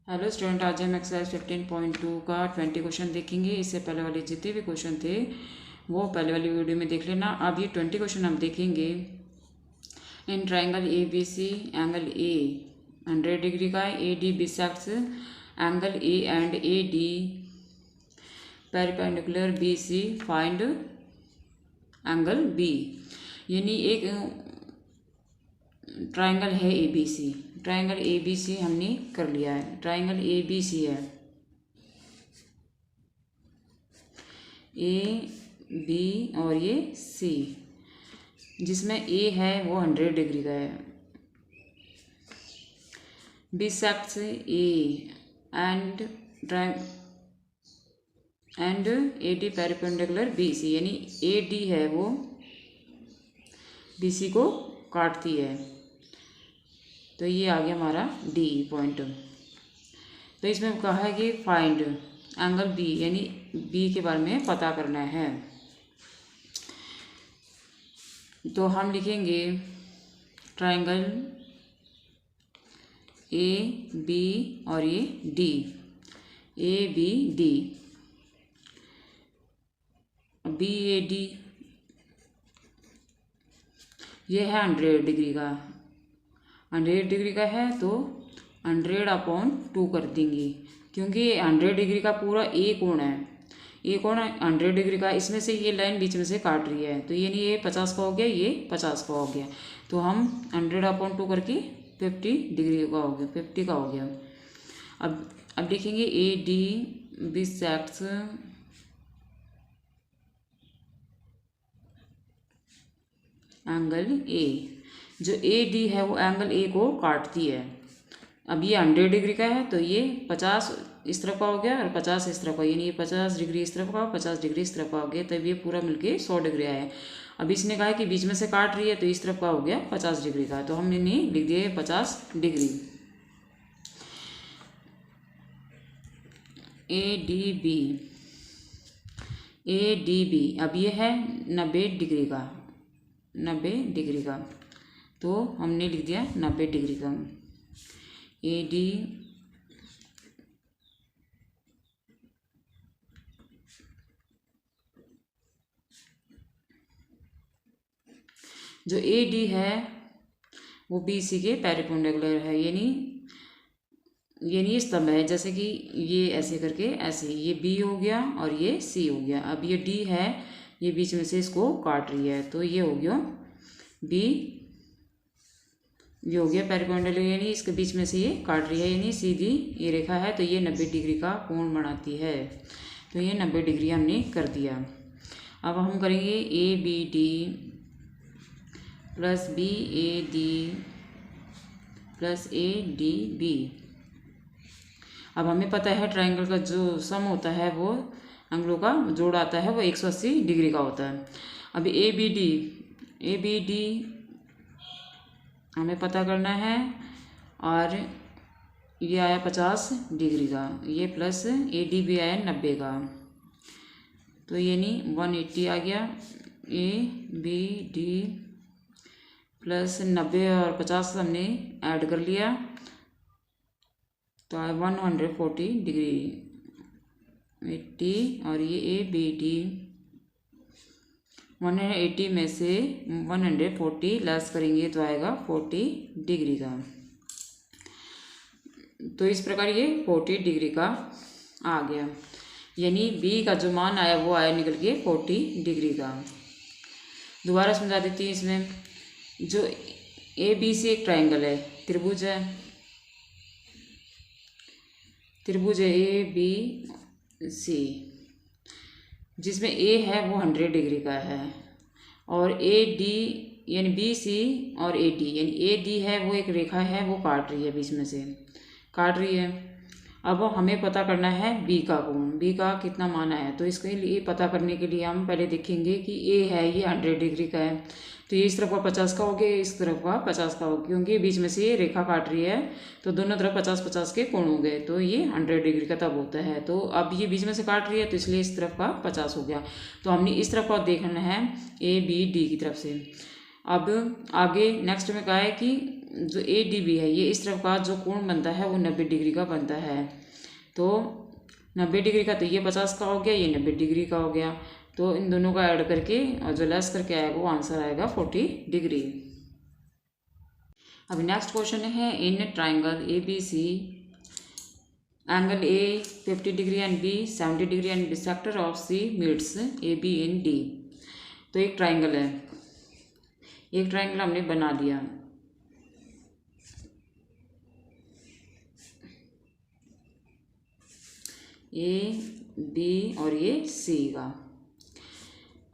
Hello student, आज हम exercise 15.2 का 20 क्वेश्चन देखेंगे। इससे पहले वाले जितने भी क्वेश्चन थे वो पहले वाली वीडियो में देख लेना। अब ये 20 क्वेश्चन हम देखेंगे। In triangle A B C, angle A 100 degree का है। A D bisects angle A and A D perpendicular B C, find angle B. यानी एक ट्राइंगल है A B C. Triangle A B C हमने कर लिया है। ट्राइंगल ए बी सी है, ए बी और ये सी, जिसमें ए है वो 100 डिग्री का है। Bisects A and A D perpendicular B C, यानी ए डी है वो बी सी को काटती है। तो ये आ गया हमारा डी पॉइंट। तो इसमें कहा है कि फाइंड एंगल बी, यानी बी के बारे में पता करना है। तो हम लिखेंगे ट्राइंगल ए बी और ये D, A B D, B A D ये है 100 डिग्री का। 100 डिग्री का है तो 100/2 कर देंगे, क्योंकि 100 डिग्री का पूरा ए कोण है। ए कोण 100 डिग्री का, इसमें से ये लाइन बीच में से काट रही है। तो ये नहीं, ये 50 का हो गया, ये 50 का हो गया। तो हम 100/2 करके 50 डिग्री का हो गया, 50 का हो गया। अब देखेंगे ए डी बिसेक्ट्स एंगल ए। जो ए डी है वो एंगल ए को काटती है। अब ये 100 डिग्री का है तो ये 50 इस तरफ का हो गया और 50 इस तरफ का, यानी ये 50 डिग्री इस तरफ का, 50 डिग्री इस तरफ का हो गया। तब ये पूरा मिलके 100 डिग्री आया है। अब इसने कहा है कि बीच में से काट रही है तो इस तरफ का हो गया 50 डिग्री का। तो हमने नहीं लिख दिया 50 डिग्री। A D B, A D B, अब ये है 90 डिग्री का, 90 डिग्री का। तो हमने लिख दिया 90 डिग्री का। ए डी जो ए डी है वो बी सी के पेरिपेंडिकुलर है, यानी स्तंभ है। जैसे कि ये ऐसे करके ऐसे, ये बी हो गया और ये सी हो गया। अब ये डी है, ये बीच में से इसको काट रही है तो ये हो गया बी, ये हो गया पेरिपेंडिकुलर, यानी इसके बीच में से ये काट रही है, यानी सीधी ये रेखा है। तो ये 90 डिग्री का कोण बनाती है। तो ये 90 डिग्री हमने कर दिया। अब हम करेंगे A B D plus B A D plus A D B. अब हमें पता है ट्राइंगल का जो सम होता है वो एंगलों का जोड़ आता है वो 180 डिग्री का होता है। अभी ए बी डी हमें पता करना है, और ये आया 50 डिग्री का, ये प्लस ए डी भी आया 90 का। तो ये नहीं 180 आ गया। ए बी डी प्लस 90 और 50 हमने ऐड कर लिया तो आया 140 डिग्री 80। और ये ए बी डी 180 में से 140 लेस करेंगे तो आएगा 40 डिग्री का। तो इस प्रकार ये 40 डिग्री का आ गया, यानी बी का जो मान आया वो आया निकल के 40 डिग्री का। दोबारा समझा देती हूँ। इसमें जो ए बी सी एक ट्राइंगल है, त्रिभुज है, त्रिभुज है ए बी सी, जिसमें ए है वो 100 डिग्री का है, और ए डी यानी बी सी और ए डी, यानी ए डी है वो एक रेखा है, वो काट रही है, बीच में से काट रही है। अब हमें पता करना है बी का कोण, बी का कितना मान आया। तो इसके लिए पता करने के लिए हम पहले देखेंगे कि ए है ये 100 डिग्री का है, तो ये इस तरफ का 50 का हो गया, इस तरफ का 50 का हो गया, क्योंकि बीच में से ये रेखा काट रही है तो दोनों तरफ 50-50 के कोण हो गए। तो ये 100 डिग्री का तब होता है। तो अब ये बीच में से काट रही है तो इसलिए इस तरफ का 50 हो गया। तो हमने इस तरफ का देखना है ए बी डी की तरफ से। अब आगे नेक्स्ट में कहा है कि जो ए डी बी है, ये इस तरफ का जो कोण बनता है वो 90 डिग्री का बनता है। तो 90 डिग्री का, तो ये 50 का हो गया, ये 90 डिग्री का हो गया। तो इन दोनों का ऐड करके और जो लेस करके आएगा वो आंसर आएगा 40 डिग्री। अभी नेक्स्ट क्वेश्चन है, in triangle A B C angle A 50 degree and B 70 degree and bisector of C meets A B in D. तो एक ट्राइंगल है, एक ट्राइंगल हमने बना लिया। ए बी और ये सी का।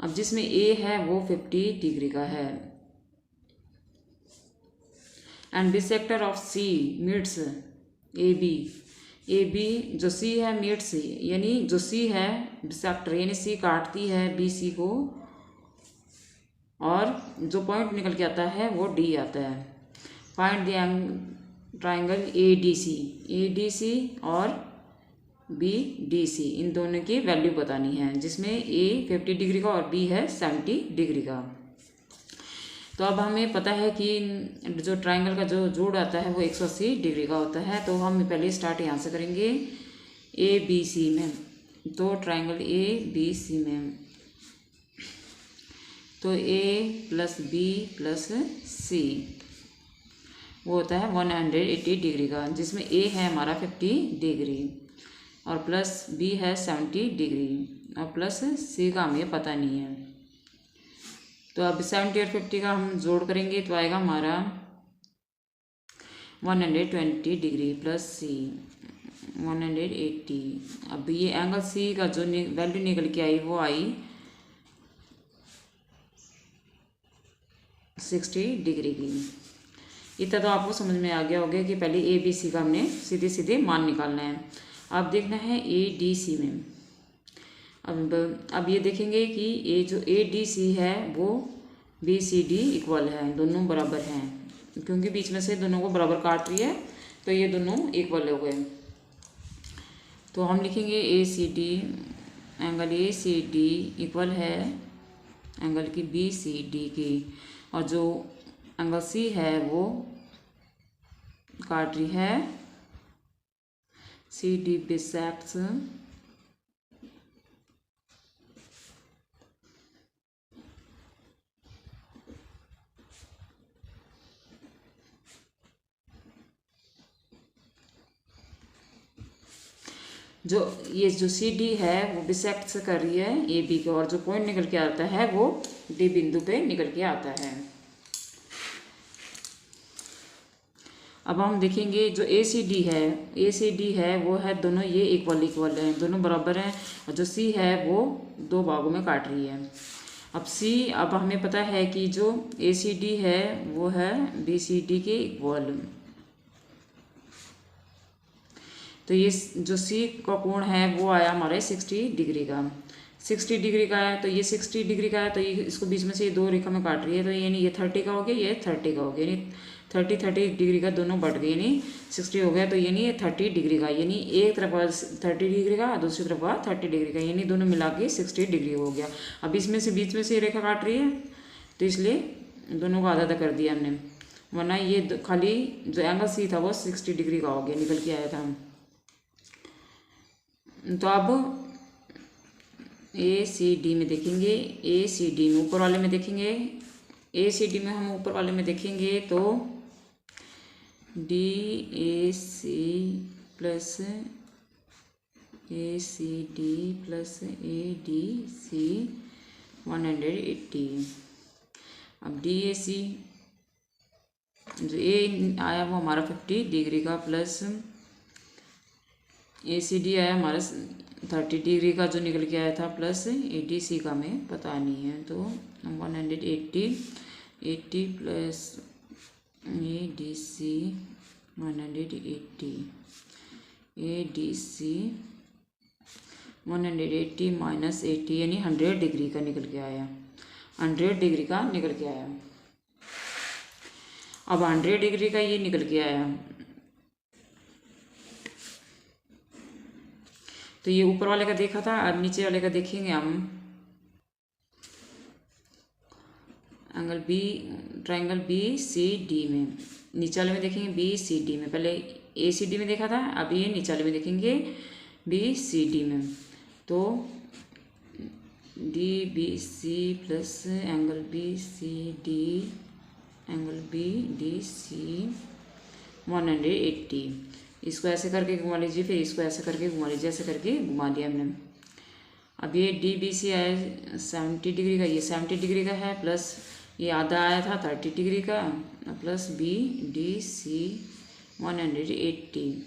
अब जिसमें ए है वो 50 डिग्री का है and bisector of C meets A B. A B जो सी है मीट्स सी, यानी जो सी है बिसेक्टर यानी सी काटती है बी सी को, और जो पॉइंट निकल के आता है वो डी आता है। Find the triangle A D C और बी डी सी, इन दोनों की वैल्यू बतानी है, जिसमें ए 50 डिग्री का और बी है 70 डिग्री का। तो अब हमें पता है कि जो ट्राइंगल का जो जोड़ आता है वो 180 डिग्री का होता है। तो हम पहले स्टार्ट यहाँ से करेंगे ए बी सी में। तो ट्राइंगल ए बी सी में तो ए प्लस बी प्लस सी वो होता है 180 डिग्री का, जिसमें ए है हमारा 50 डिग्री और प्लस बी है 70 डिग्री और प्लस सी का हमें पता नहीं है। तो अब 70 और 50 का हम जोड़ करेंगे तो आएगा हमारा 120 डिग्री प्लस सी 180। अब ये एंगल सी का जो वैल्यू निकल के आई वो आई 60 डिग्री की। इतना तो आपको समझ में आ गया होगा कि पहले ए बी सी का हमने सीधे सीधे मान निकालना है। अब देखना है ए डी सी में। अब ये देखेंगे कि ये जो ए डी सी है वो बी सी डी इक्वल है, दोनों बराबर हैं, क्योंकि बीच में से दोनों को बराबर काट रही है तो ये दोनों इक्वल हो गए। तो हम लिखेंगे A C D, angle A C D equal है एंगल की बी सी डी की, और जो एंगल सी है वो काट रही है सी डी बिसेक्ट्स ये जो सी डी है वो बिसेक्ट कर रही है ए बी को, और जो पॉइंट निकल के आता है वो डी बिंदु पे निकल के आता है। अब हम देखेंगे जो ए सी डी है वो है दोनों ये इक्वल हैं, दोनों बराबर हैं, और जो सी है वो दो भागों में काट रही है। अब हमें पता है कि जो ए सी डी है वो है बी सी डी के इक्वल। तो ये जो सी का कोण है वो आया हमारे 60 डिग्री का। 60 डिग्री का है तो ये 60 डिग्री का है, तो ये इसको बीच में से ये दो रेखा में काट रही है, तो यानी ये 30 का हो गया, ये 30 का हो गया, यानी 30 डिग्री का दोनों बढ़ गए, यानी 60 हो गया। तो यानी ये 30 डिग्री का, यानी एक तरफ का 30 डिग्री का दूसरी तरफ का 30 डिग्री का, यानी दोनों मिला के 60 डिग्री हो गया। अब इसमें से बीच में से रेखा काट रही है तो इसलिए दोनों को आधा आधा कर दिया हमने, वरना ये खाली जो एंगल सी था वो 60 डिग्री का हो गया, निकल के आया था। तो अब ए सी डी में देखेंगे, ए सी डी में ऊपर वाले में देखेंगे, ए सी डी में हम ऊपर वाले में देखेंगे तो D A C plus A C D plus A D C 180। अब डी ए सी जो ए आया वो हमारा 50 डिग्री का, प्लस ए सी डी आया हमारा 30 डिग्री का जो निकल के आया था, प्लस ए डी सी का हमें पता नहीं है, तो 180 plus A D C 180, A D C 180 minus 80 यानी 100 डिग्री का निकल के आया, 100 डिग्री का निकल के आया। अब 100 डिग्री का ये निकल के आया, तो ये ऊपर वाले का देखा था, अब नीचे वाले का देखेंगे हम। Angle B triangle B C D में नीचे वाले में देखेंगे बी सी डी में, पहले ए सी डी में देखा था, अब ये नीचे वाले में देखेंगे बी सी डी में। तो D B C plus angle B C D, angle B D C 180। इसको ऐसे करके घुमा लीजिए, फिर इसको ऐसे करके घुमा लीजिए, ऐसे करके घुमा दिया हमने। अब ये डी बी सी आया 70 डिग्री का, ये 70 डिग्री का है, प्लस ये आधा आया था 30 डिग्री का, प्लस बी डी सी 180।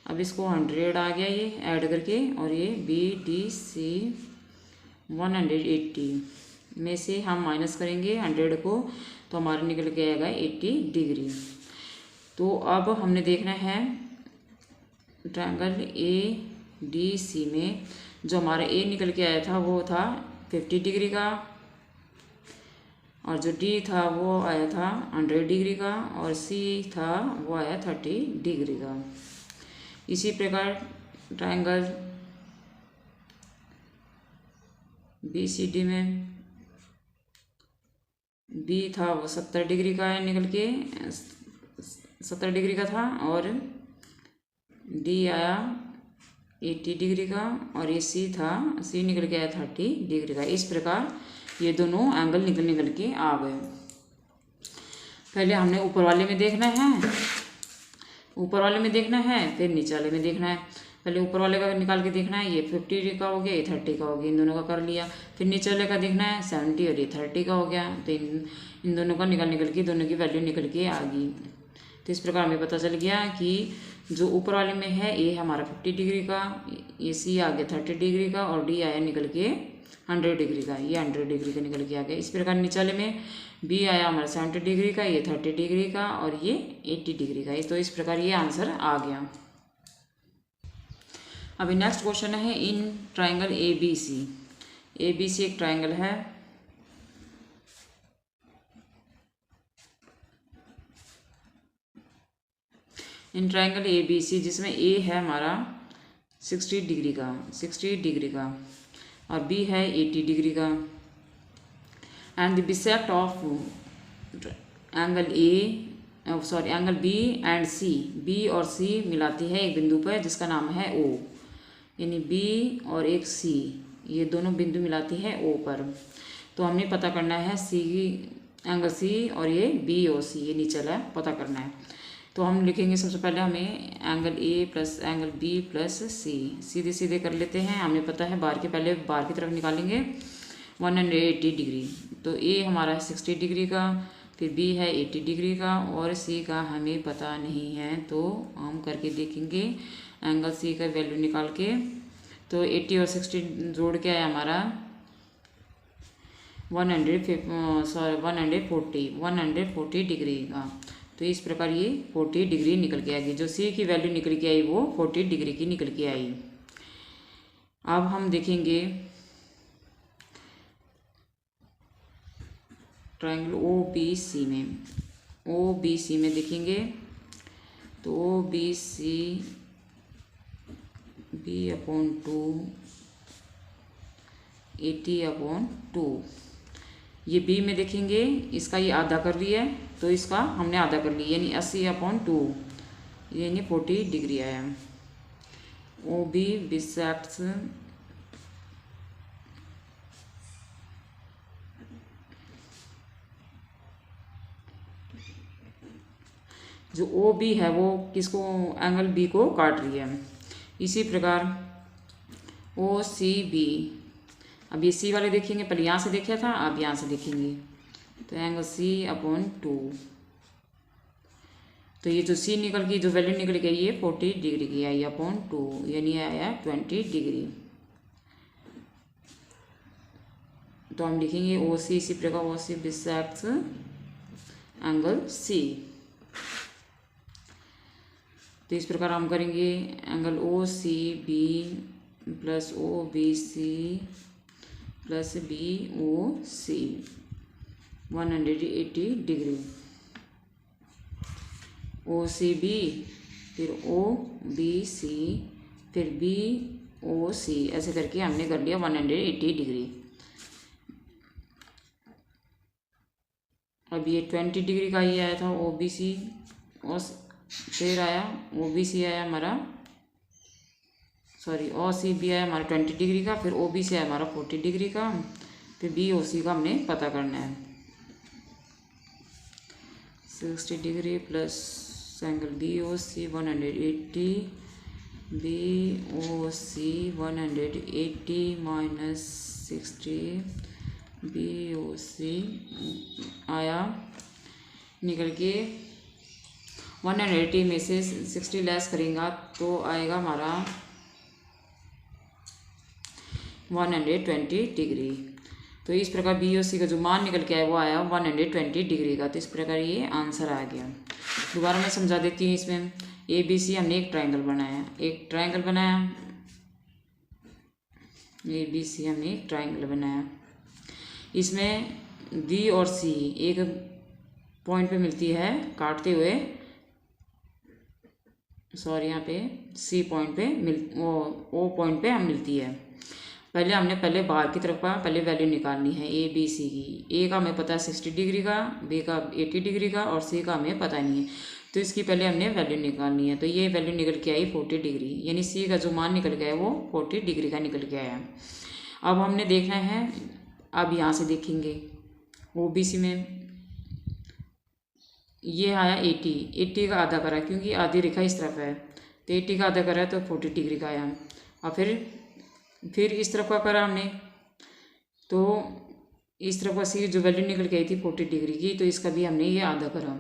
अब इसको 100 आ गया ये ऐड करके, और ये बी डी सी 180 में से हम माइनस करेंगे 100 को, तो हमारा निकल के आएगा 80 डिग्री। तो अब हमने देखना है ट्रायंगल ए डी सी में जो हमारा ए निकल के आया था वो था 50 डिग्री का, और जो डी था वो आया था 100 डिग्री का, और सी था वो आया 30 डिग्री का। इसी प्रकार ट्रायंगल बी सी डी में बी था वो 70 डिग्री का है, निकल के 70 डिग्री का था, और डी आया 80 डिग्री का, और ये सी था, सी निकल के आया 30 डिग्री का। इस प्रकार ये दोनों एंगल निकल के आ गए। पहले हमने ऊपर वाले में देखना है, ऊपर वाले में देखना है, फिर नीचे वाले में देखना है। पहले ऊपर वाले का निकाल के देखना है, ये 50 का हो गया, ये 30 का हो गया, इन दोनों का कर लिया। फिर नीचे वाले का देखना है 70 और ये 30 का हो गया, तो इन दोनों का निकल के दोनों की वैल्यू निकल के आ गई। तो इस प्रकार हमें पता चल गया कि जो ऊपर वाले में है ए हमारा 50 डिग्री का, ये सी आ गया 30 डिग्री का, और डी आया निकल के 100 डिग्री का, ये 100 डिग्री का निकल के आ गया। इस प्रकार नीचे वाले में बी आया हमारा 70 डिग्री का, ये 30 डिग्री का, और ये 80 डिग्री का। तो इस प्रकार ये आंसर आ गया। अभी नेक्स्ट क्वेश्चन है in triangle A B C. A B C एक ट्रायंगल है, इन ट्रायंगल ए बी सी जिसमें ए है हमारा 60 डिग्री का, 60 डिग्री का, और बी है 80 डिग्री का, and the bisect of angle A angle B and C, B और सी मिलाती है एक बिंदु पर जिसका नाम है ओ, यानी बी और एक सी, ये दोनों बिंदु मिलाती है ओ पर। तो हमें पता करना है सी एंगल सी और ये बी और सी, ये नीचे वाला पता करना है। तो हम लिखेंगे सबसे पहले हमें angle A plus angle B plus C, सीधे सीधे कर लेते हैं। हमें पता है बार के पहले बार की तरफ निकालेंगे 180 डिग्री, तो ए हमारा है 60 डिग्री का, फिर बी है 80 डिग्री का, और सी का हमें पता नहीं है, तो हम करके देखेंगे एंगल सी का वैल्यू निकाल के। तो 80 और 60 जोड़ के आया हमारा 140 डिग्री का। तो इस प्रकार ये 40 डिग्री निकल के आएगी, जो सी की वैल्यू निकल के आई वो 40 डिग्री की निकल के आई। अब हम देखेंगे ट्रायंगल ओ बी सी में, ओ बी सी में देखेंगे तो ओ बी सी b/2 80/2, ये बी में देखेंगे इसका ये आधा कर लिया है, तो इसका हमने आधा कर लिया, यानी 80/2, यानी 40 डिग्री आया। ओ बी बिसेक्ट्स जो ओ बी है वो किसको, एंगल बी को काट रही है। इसी प्रकार ओ सी बी, अब ये सी वाले देखेंगे, पहले यहाँ से देखा था, अब यहाँ से देखेंगे, तो एंगल C/2, तो ये जो सी निकल की जो वैल्यू निकल गई ये 40 डिग्री की आई अपॉन 2, यानी आया 20 डिग्री। तो हम लिखेंगे ओ सी, इसी प्रकार ओ सी बिसेक्ट्स एंगल सी। तो इस प्रकार हम करेंगे angle O C B plus O B C plus B O C 180 degree, O C B, फिर ओ बी सी, फिर बी ओ सी, ऐसे करके हमने कर लिया 180 डिग्री। अब अब ये 20 डिग्री का ही आया था ओ बी सी, और फिर आया ओ बी सी आया हमारा, सॉरी ओ सी बी आया हमारा 20 डिग्री का, फिर ओ बी सी आया हमारा 40 डिग्री का, फिर बी ओ सी का हमने पता करना है। 60 degree plus angle B O C 180, B O C 180 minus 60, B O C आया निकल के 180 में से 60 लेस करेंगे तो आएगा हमारा 120 डिग्री। तो इस प्रकार बी ओ सी का जो मान निकल के आया वो आया 120 डिग्री का। तो इस प्रकार ये आंसर आ गया। दोबारा मैं समझा देती हूँ। इसमें ए बी सी हमने एक ट्रायंगल बनाया, ए बी सी हमने एक ट्रायंगल बनाया। इसमें बी और सी एक पॉइंट पे मिलती है काटते हुए, सॉरी यहाँ पे सी पॉइंट पे ओ पॉइंट पे हम मिलती है। पहले बाहर की तरफ का पहले वैल्यू निकालनी है ए बी सी की। ए का हमें पता है 60 डिग्री का, बी का 80 डिग्री का और सी का हमें पता नहीं है, तो इसकी पहले हमने वैल्यू निकालनी है। तो ये वैल्यू निकल के आई 40 डिग्री, यानी सी का जो मान निकल गया है वो 40 डिग्री का निकल के आया। अब हमने देखना है, अब यहाँ से देखेंगे ओ बी सी में ये आया 80 का आधा करा, क्योंकि आधी रेखा इस तरफ है, तो 80 का आधा करा तो 40 डिग्री का आया। और फिर इस तरफ का करा हमने, तो इस तरफ का सी जो वैल्यू निकल के आई थी 40 डिग्री की, तो इसका भी हमने ये आधा करा,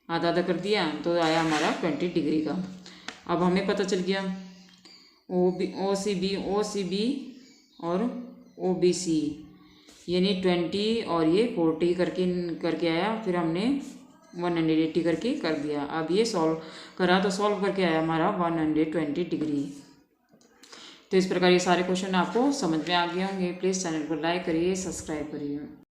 आधा कर दिया तो आया हमारा 20 डिग्री का। अब हमें पता चल गया ओ सी बी और ओ बी सी, यानी 20 और ये 40 करके आया। फिर हमने 180 करके कर दिया। अब ये सॉल्व करा तो सॉल्व करके आया हमारा 120 डिग्री। तो इस प्रकार ये सारे क्वेश्चन आपको समझ में आ गए होंगे। प्लीज़ चैनल को लाइक करिए, सब्सक्राइब करिए।